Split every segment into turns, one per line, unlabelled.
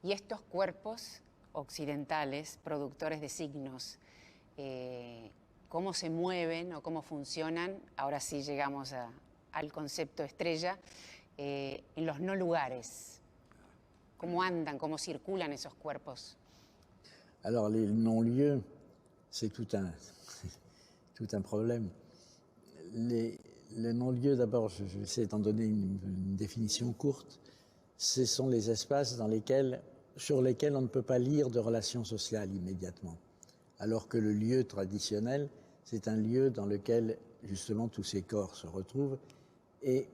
Y estos cuerpos occidentales, productores de signos, cómo se mueven o cómo funcionan, ahora sí llegamos al concepto estrella, en los no lugares. ¿Cómo andan, cómo circulan esos cuerpos?
Alors les non-lieux, c'est tout un problème. Les non-lieux, d'abord, je vais essayer d'en donner une définition courte. Ce sont les espaces sur lesquels on ne peut pas lire de relations sociales immédiatement. Alors que le lieu traditionnel, c'est un lieu dans lequel, justement, tous ces corps se retrouvent et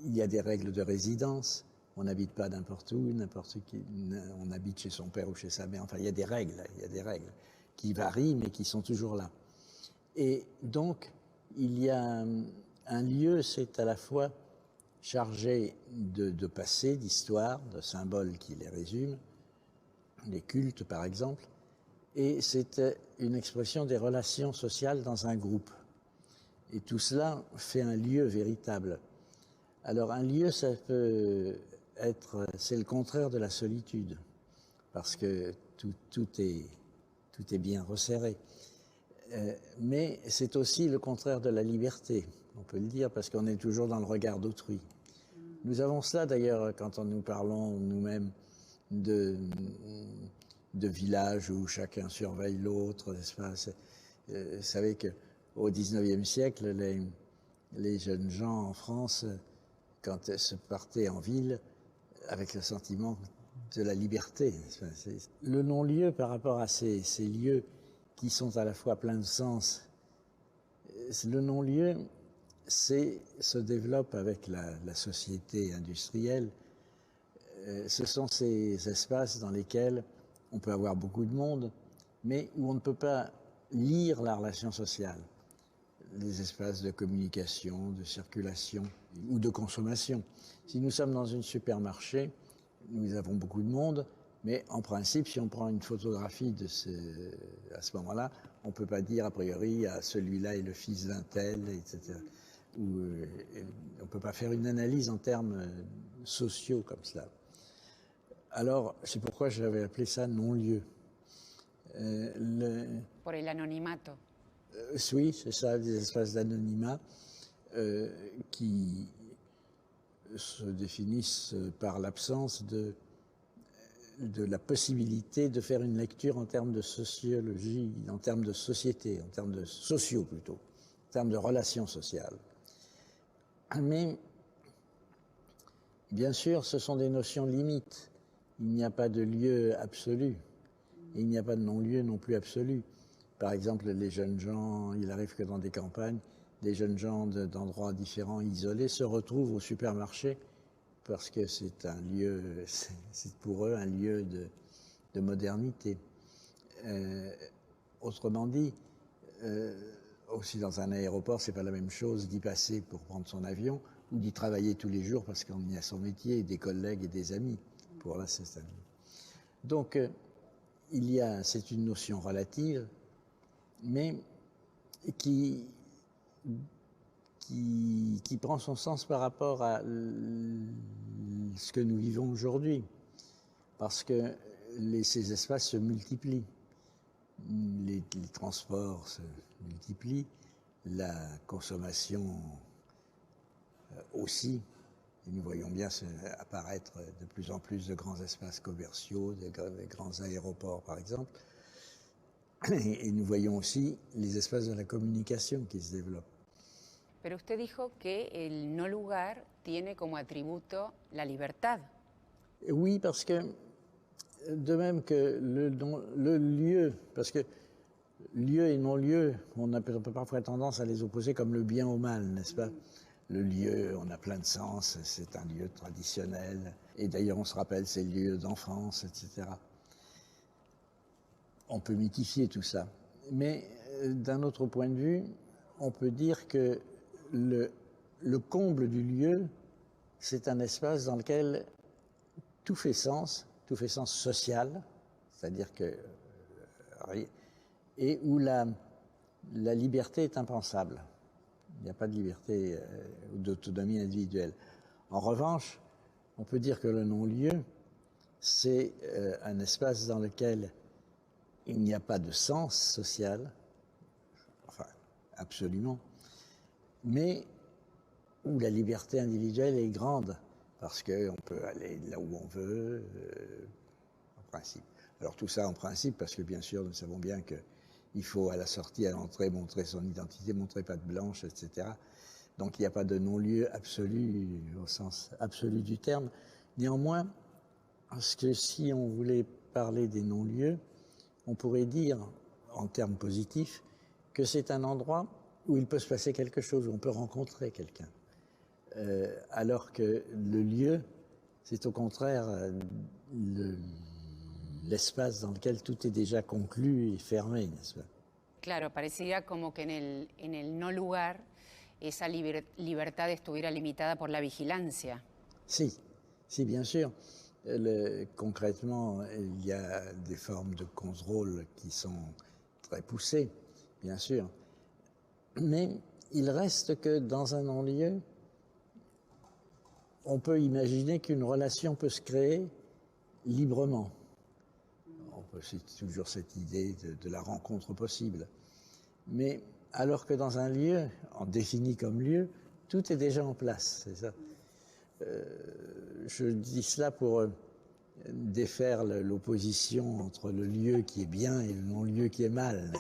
il y a des règles de résidence. On n'habite pas n'importe où, n'importe qui. On habite chez son père ou chez sa mère. Enfin, il y a des règles qui varient, mais qui sont toujours là. Et donc, il y a un lieu, c'est à la fois chargé de passé, d'histoire, de symboles qui les résument, les cultes par exemple, et c'est une expression des relations sociales dans un groupe. Et tout cela fait un lieu véritable. Alors un lieu, ça peut être, c'est le contraire de la solitude, parce que tout est bien resserré. Mais c'est aussi le contraire de la liberté, on peut le dire, parce qu'on est toujours dans le regard d'autrui. Nous avons cela d'ailleurs quand nous parlons nous-mêmes de villages où chacun surveille l'autre, n'est-ce pas? Vous savez qu'au XIXe siècle, les jeunes gens en France, quand elles se partaient en ville, avec le sentiment de la liberté. Le non-lieu par rapport à ces lieux qui sont à la fois pleins de sens, le non-lieu se développe avec la société industrielle. Ce sont ces espaces dans lesquels on peut avoir beaucoup de monde, mais où on ne peut pas lire la relation sociale. Les espaces de communication, de circulation ou de consommation. Si nous sommes dans un supermarché, nous avons beaucoup de monde, mais en principe, si on prend une photographie à ce moment-là, on ne peut pas dire a priori celui-là est le fils d'un tel, etc. On ne peut pas faire une analyse en termes sociaux comme cela. Alors, c'est pourquoi j'avais appelé ça non-lieu.
Por el anonimato.
Oui, c'est ça, des espaces d'anonymat qui se définissent par l'absence de la possibilité de faire une lecture en termes de sociologie, en termes de société, en termes de sociaux plutôt, en termes de relations sociales. Mais, bien sûr, ce sont des notions limites. Il n'y a pas de lieu absolu. Il n'y a pas de non-lieu non plus absolu. Par exemple, les jeunes gens, il arrive que dans des campagnes, des jeunes gens d'endroits différents, isolés, se retrouvent au supermarché parce que c'est un lieu, c'est pour eux un lieu de modernité. Autrement dit, aussi dans un aéroport, c'est pas la même chose d'y passer pour prendre son avion ou d'y travailler tous les jours parce qu'on y a son métier, des collègues et des amis pour là, c'est ça. Donc, c'est une notion relative, mais qui prend son sens par rapport à ce que nous vivons aujourd'hui, parce que ces espaces se multiplient, les transports se multiplient, la consommation aussi, et nous voyons bien apparaître de plus en plus de grands espaces commerciaux, de grands aéroports par exemple, et nous voyons aussi les espaces de la communication qui se développent.
Pero usted dijo que el no lugar tiene como atributo la libertad.
Oui, parce que de même que le lieu, parce que lieu et non-lieu, on peut parfois tendance à les opposer comme le bien au mal, n'est-ce pas? Le lieu, on a plein de sens, c'est un lieu traditionnel, et d'ailleurs on se rappelle ces lieux d'enfance, etc. On peut mythifier tout ça. Mais d'un autre point de vue, on peut dire que le comble du lieu, c'est un espace dans lequel tout fait sens social, c'est-à-dire que et où la liberté est impensable. Il n'y a pas de liberté ou d'autonomie individuelle. En revanche, on peut dire que le non-lieu, c'est un espace dans lequel il n'y a pas de sens social, enfin, absolument, mais où la liberté individuelle est grande, parce qu'on peut aller là où on veut, en principe. Alors tout ça en principe, parce que bien sûr, nous savons bien qu'il faut à la sortie, à l'entrée, montrer son identité, montrer patte blanche, etc. Donc il n'y a pas de non-lieu absolu, au sens absolu du terme. Néanmoins, parce que si on voulait parler des non-lieux, on pourrait dire, en termes positifs, que c'est un endroit où il peut se passer quelque chose, où on peut rencontrer quelqu'un. Alors que le lieu, c'est au contraire l'espace dans lequel tout est déjà conclu et fermé, n'est-ce pas?
Claro, pareciera como que en el no lugar esa libertad estuviera limitada por la vigilancia.
Si, si, bien sûr. Concrètement, il y a des formes de contrôle qui sont très poussées, bien sûr. Mais il reste que dans un non-lieu, on peut imaginer qu'une relation peut se créer librement. C'est toujours cette idée de la rencontre possible. Mais alors que dans un lieu, défini comme lieu, tout est déjà en place, c'est ça. Je dis cela pour défaire l'opposition entre le lieu qui est bien et le non-lieu qui est mal.